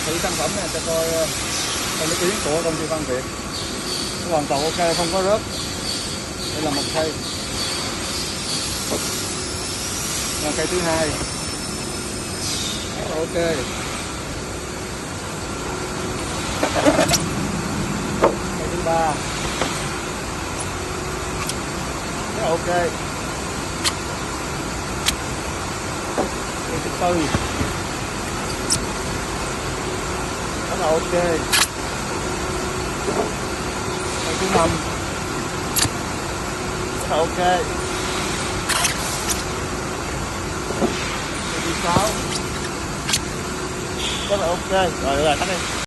thử sản phẩm này cho coi cái tiếng của công ty Văn Việt. Nó hoàn toàn ok, không có rớt. Đây là một cây. Và cây thứ hai rất là ok. Cây thứ ba rất là ok. Cây thứ tư rất là ok. Cây thứ năm rất là ok. Cây thứ sáu rất là ok. Rồi được rồi, tắt đi.